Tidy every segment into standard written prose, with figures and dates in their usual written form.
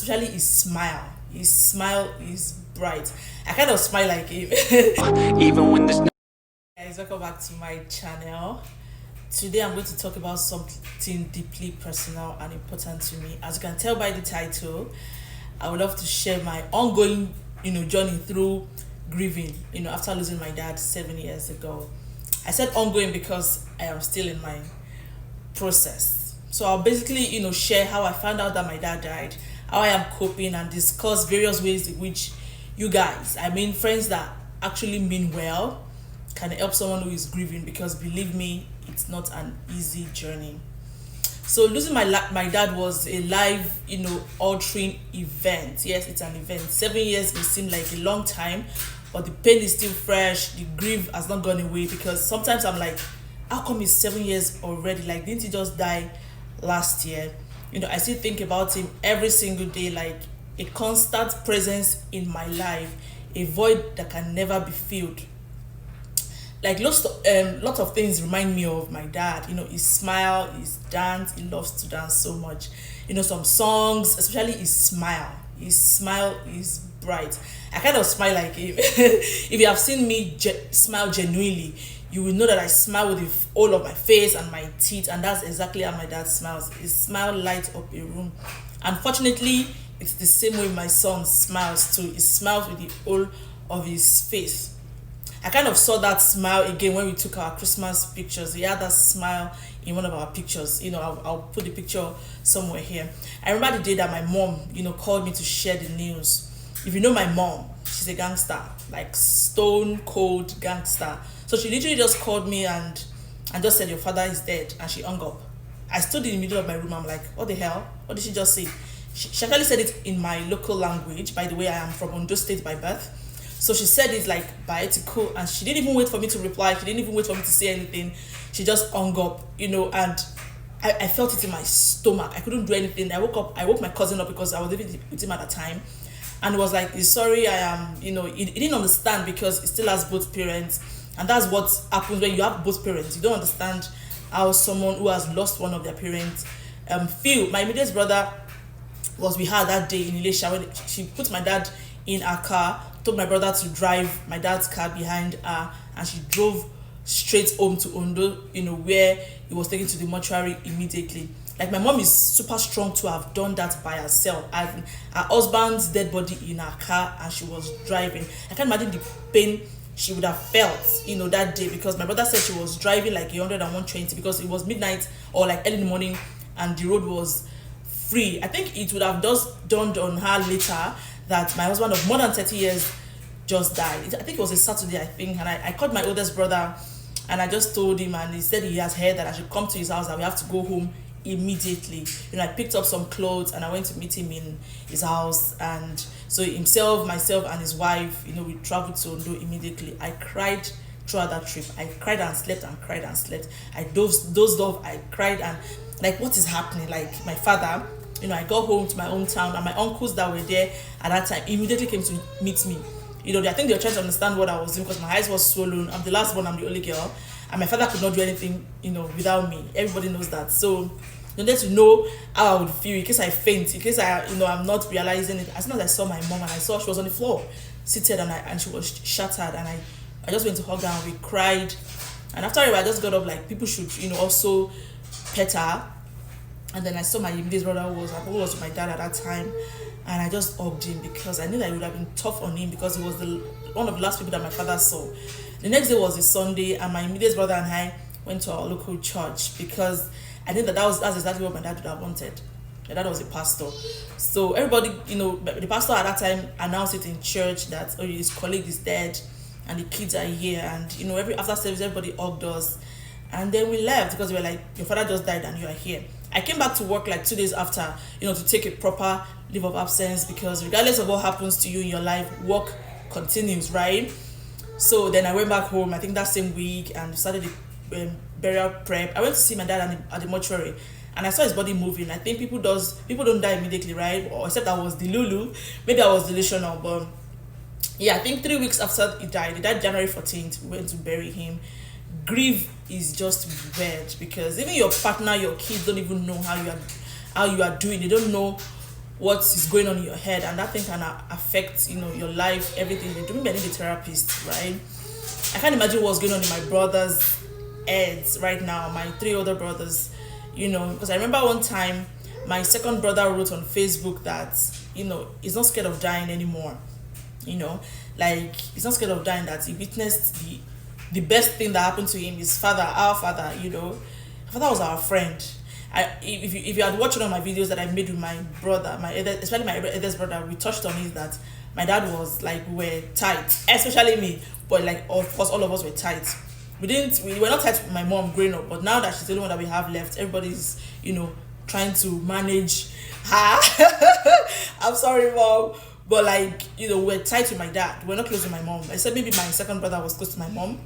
especially his smile. His smile is bright. I kind of smile like him. Even when there's no Guys, welcome back to my channel. Today I'm going to talk about something deeply personal and important to me. As you can tell by the title, I would love to share my ongoing, journey through grieving, after losing my dad 7 years ago. I said ongoing because I am still in my process. So I'll basically, share how I found out that my dad died, how I am coping, and discuss various ways in which you guys, friends that actually mean well, can help someone who is grieving, because believe me, it's not an easy journey. So losing my dad was a life, altering event. Yes, it's an event. 7 years may seem like a long time, but the pain is still fresh. The grief has not gone away, because sometimes I'm like, how come it's 7 years already? Like, didn't he just die last year? I still think about him every single day, like a constant presence in my life, a void that can never be filled. Like lots of things remind me of my dad. His smile, his dance. He loves to dance so much. Some songs, especially his smile is bright. I kind of smile like him. If you have seen me smile genuinely, you will know that I smile with the whole of my face and my teeth, and that's exactly how my dad smiles. His smile lights up a room. Unfortunately, it's the same way my son smiles too. He smiles with the whole of his face. I kind of saw that smile again when we took our Christmas pictures. He had that smile in one of our pictures. I'll put the picture somewhere here. I remember the day that my mom, called me to share the news. If you know my mom, she's a gangster, like stone cold gangster. So she literally just called me and just said, your father is dead, and she hung up. I stood in the middle of my room. I'm like, what the hell? What did she just say? She actually said it in my local language. By the way, I am from Ondo State by birth. So she said it like poetical, and she didn't even wait for me to reply. She didn't even wait for me to say anything. She just hung up, and I felt it in my stomach. I couldn't do anything. I woke my cousin up, because I was living with him at the time, and was like, he's sorry, I am, he didn't understand, because he still has both parents, and that's what happens when you have both parents. You don't understand how someone who has lost one of their parents feel. My immediate brother was with her that day in Ilesha when she put my dad in her car, told my brother to drive my dad's car behind her, and she drove straight home to Ondo, where he was taken to the mortuary immediately. Like, my mom is super strong to have done that by herself. Her husband's dead body in her car, and she was driving. I can't imagine the pain she would have felt, that day, because my brother said she was driving like 100 and 120, because it was midnight or like early in the morning, and the road was free. I think it would have just dawned on her later that my husband of more than 30 years just died. I think it was a Saturday, and I called my oldest brother, and I just told him, and he said he has heard that I should come to his house, that we have to go home immediately. I picked up some clothes, and I went to meet him in his house, and so himself, myself, and his wife, we traveled to Ondo immediately. I cried throughout that trip. I cried and slept and cried and slept. I dozed off. I cried, and like, what is happening? Like, my father, I got home to my hometown, and my uncles that were there at that time immediately came to meet me. I think they were trying to understand what I was doing, because my eyes was swollen. I'm the last one, I'm the only girl, and my father could not do anything, without me. Everybody knows that. So they wanted to know how I would feel in case I faint, in case I'm not realizing it. As soon as I saw my mom, and I saw she was on the floor, seated, and she was shattered, and I just went to hug her, and we cried. And after I just got up, like, people should, also pet her. And then I saw my immediate brother who was with my dad at that time, and I just hugged him, because I knew that it would have been tough on him, because he was one of the last people that my father saw. The next day was a Sunday, and my immediate brother and I went to our local church, because I knew that's exactly what my dad would have wanted. My dad was a pastor, so everybody, the pastor at that time announced it in church that, oh, his colleague is dead, and the kids are here, and after service, everybody hugged us, and then we left, because we were like, your father just died and you are here. I came back to work like 2 days after, to take a proper leave of absence, because regardless of what happens to you in your life, work continues, right? So then I went back home, I think that same week, and started the burial prep. I went to see my dad at the mortuary, and I saw his body moving. I think people don't die immediately, right? Or except I was the Lulu. Maybe I was delusional, but yeah, I think 3 weeks after he died January 14th, we went to bury him. Grief is just weird, because even your partner, your kids don't even know how you are doing. They don't know what is going on in your head, and that thing can affect, your life, everything you do. Maybe I need a therapist, right? I can't imagine what's going on in my brothers' heads right now, my 3 older brothers, because I remember one time my second brother wrote on Facebook that, he's not scared of dying anymore. Like, he's not scared of dying, that he witnessed the best thing that happened to him. His father, our father, our father was our friend. If you had watched one of my videos that I made with my brother, especially my eldest brother, we touched on it that my dad was like, we were tight, especially me, but like, of course, all of us were tight. We were not tight with my mom growing up, but now that she's the only one that we have left, everybody's, trying to manage her. I'm sorry, mom. But like, we're tight with my dad. We're not close to my mom. I said maybe my second brother was close to my mom,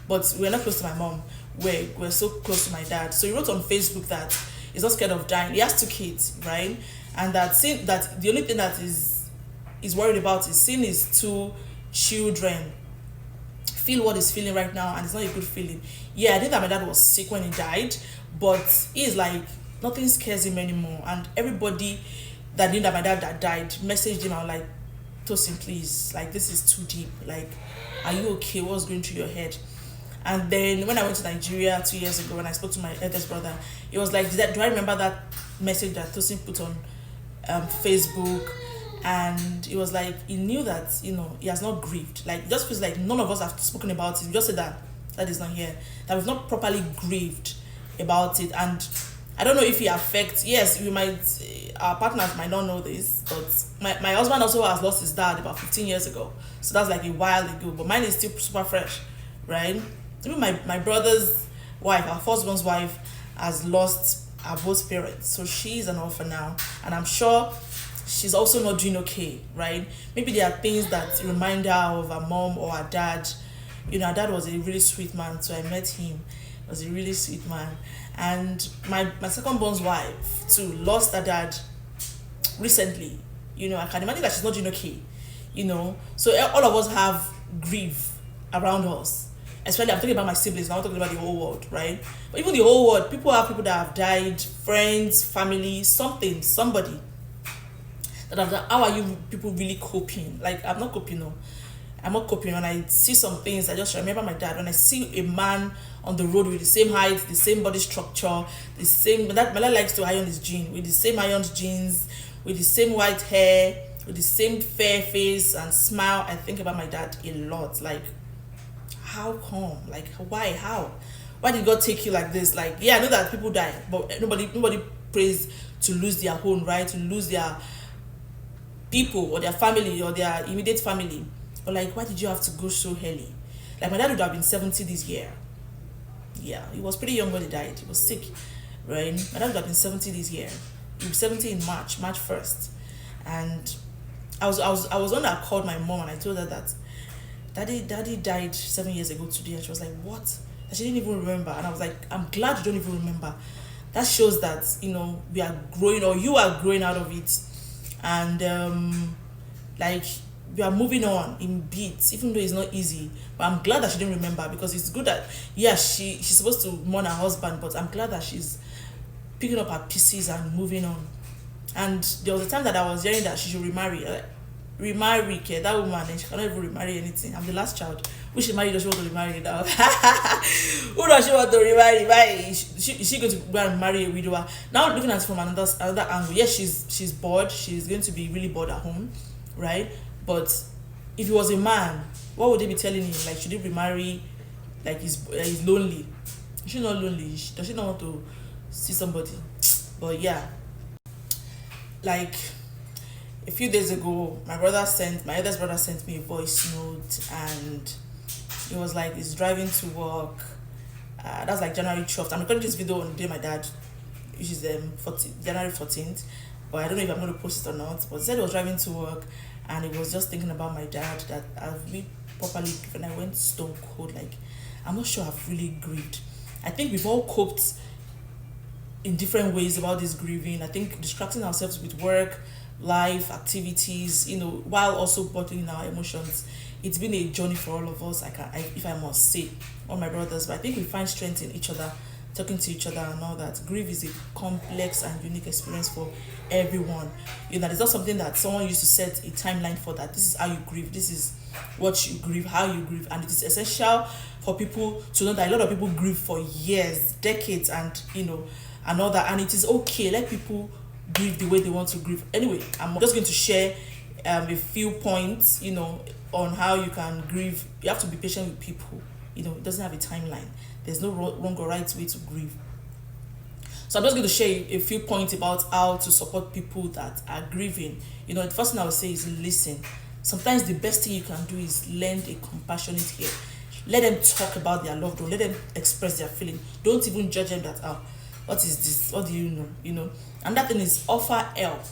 but we're not close to my mom. We're so close to my dad. So he wrote on Facebook that he's not scared of dying. He has 2 kids, right? And that the only thing that is worried about is seeing his 2 children feel what he's feeling right now, and it's not a good feeling. Yeah, I think that my dad was sick when he died, but he's like, nothing scares him anymore. And everybody that knew that my dad that died messaged him. I was like, Tosin, please, like, this is too deep. Like, are you okay? What's going through your head? And then when I went to Nigeria 2 years ago, when I spoke to my eldest brother, he was like, do I remember that message that Tosin put on Facebook? And it was like, he knew that, he has not grieved. Like, it just feels like none of us have spoken about it. We just said that is not here, that we've not properly grieved about it. And I don't know if it affects, yes, our partners might not know this, but my husband also has lost his dad about 15 years ago. So that's like a while ago, but mine is still super fresh, right? Even my brother's wife, our first one's wife, has lost her both parents. So she's an orphan now, and I'm sure she's also not doing okay, right? Maybe there are things that remind her of her mom or her dad. Her dad was a really sweet man, so I met him. He was a really sweet man. And my second born's wife too lost her dad recently. I can imagine that she's not doing okay. So all of us have grief around us. Especially, I'm talking about my siblings, now I'm talking about the whole world, right? But even the whole world, people that have died, friends, family, somebody. How are you people really coping? Like, I'm not coping, no. I'm not coping. When I see some things, I just remember my dad. When I see a man on the road with the same height, the same body structure, my dad likes to iron his jeans, with the same ironed jeans, with the same white hair, with the same fair face and smile. I think about my dad a lot. Like, how come? Like, why? How? Why did God take you like this? Like, yeah, I know that people die, but nobody prays to lose their home, right? To lose their people or their family or their immediate family. But like, why did you have to go so early? Like, my dad would have been 70 this year. Yeah, he was pretty young when he died. He was sick, right? My dad would have been 70 this year. He was 70 in March 1st. And I was one that called my mom, and I told her that daddy died 7 years ago today. And she was like, what? And she didn't even remember. And I was like, I'm glad you don't even remember. That shows that, we are growing, or you are growing out of it. And like, we are moving on in beats, even though it's not easy. But I'm glad that she didn't remember, because it's good that, yeah, she's supposed to mourn her husband, but I'm glad that she's picking up her pieces and moving on. And there was a time that I was hearing that she should remarry. Remarry, that woman, and she cannot even remarry anything. I'm the last child. Who she married, does she want to remarry now? Who does she want to remarry? Why is she going to go and marry a widower? Now looking at it from another angle, yes, she's bored. She's going to be really bored at home, right? But if he was a man, what would they be telling him? Like, should he remarry? Like, he's lonely. Is she not lonely? Does she not want to see somebody? But yeah, like, a few days ago, my eldest brother sent me a voice note, and it was like, he's driving to work. That's like January 12th. I'm recording this video on the day my dad, which is January 14th. But I don't know if I'm going to post it or not. But he said he was driving to work, and he was just thinking about my dad, that I've been properly, when I went stone cold, like, I'm not sure I've really grieved. I think we've all coped in different ways about this grieving. I think distracting ourselves with work, life, activities, while also bottling our emotions. It's been a journey for all of us, if I must say, all my brothers. But I think we find strength in each other talking to each other and all that. Grief is a complex and unique experience for everyone. It's not something that someone used to set a timeline for, that this is how you grieve, this is what you grieve, how you grieve. And it is essential for people to know that a lot of people grieve for years, decades, and and all that. And it is okay, let people grieve the way they want to grieve. Anyway, I'm just going to share a few points on how you can grieve. You have to be patient with people. It doesn't have a timeline. There's no wrong or right way to grieve. So I'm just going to share a few points about how to support people that are grieving. The first thing I would say is listen. Sometimes the best thing you can do is lend a compassionate ear. Let them talk about their loved one. Let them express their feeling. Don't even judge them that, what is this? What do you know? And that thing is offer help.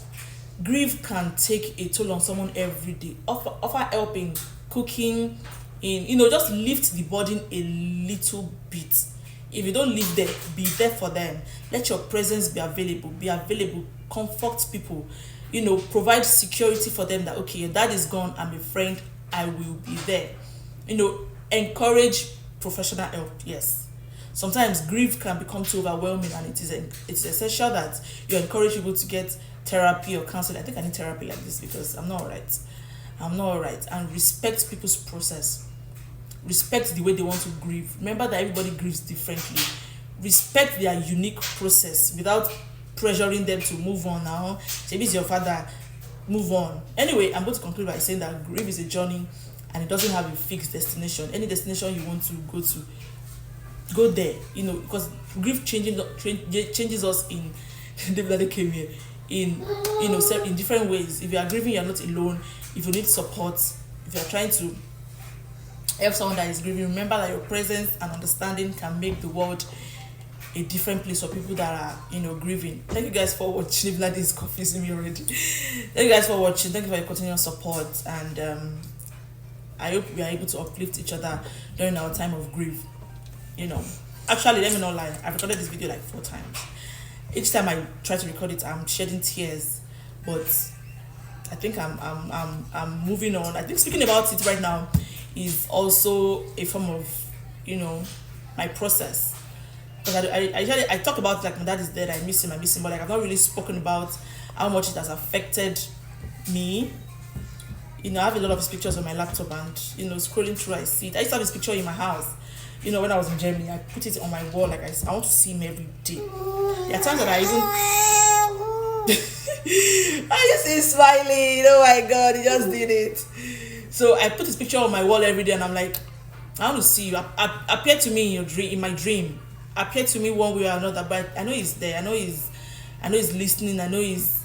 Grief can take a toll on someone every day. Offer help in cooking, just lift the burden a little bit. If you don't live there, be there for them. Let your presence be available. Comfort people. Provide security for them that, okay, your dad is gone, I'm a friend, I will be there. Encourage professional help. Yes, sometimes grief can become too overwhelming, and it's essential that you encourage people to get therapy or counseling. I think I need therapy like this because I'm not all right. And respect people's process. Respect the way they want to grieve. Remember that everybody grieves differently. Respect their unique process without pressuring them to move on now. Maybe it's your father, move on. Anyway, I'm going to conclude by saying that grief is a journey and it doesn't have a fixed destination. Any destination you want to, go there. Because grief changes us in in different ways. If you are grieving, you're not alone. If you need support, if you're trying to help someone that is grieving, remember that your presence and understanding can make the world a different place for people that are grieving. Thank you guys for watching. If that is confusing me already. Thank you guys for watching. Thank you for your continuous support, and I hope we are able to uplift each other during our time of grief. Actually, let me not lie, I've recorded this video like 4 times. Each time I try to record it, I'm shedding tears, but I think I'm moving on. I think speaking about it right now is also a form of my process. Because I talk about, like, my dad is dead, I miss him, but like I've not really spoken about how much it has affected me. I have a lot of his pictures on my laptop, and scrolling through, I see it. I used to have his picture in my house. When I was in Germany, I put it on my wall. Like, I want to see him every day. There are times that I even I just see smiling. Oh my God, he just did it. So I put his picture on my wall every day, and I'm like, I want to see you. Appear to me in my dream. Appear to me one way or another. But I know he's there. I know he's listening. I know he's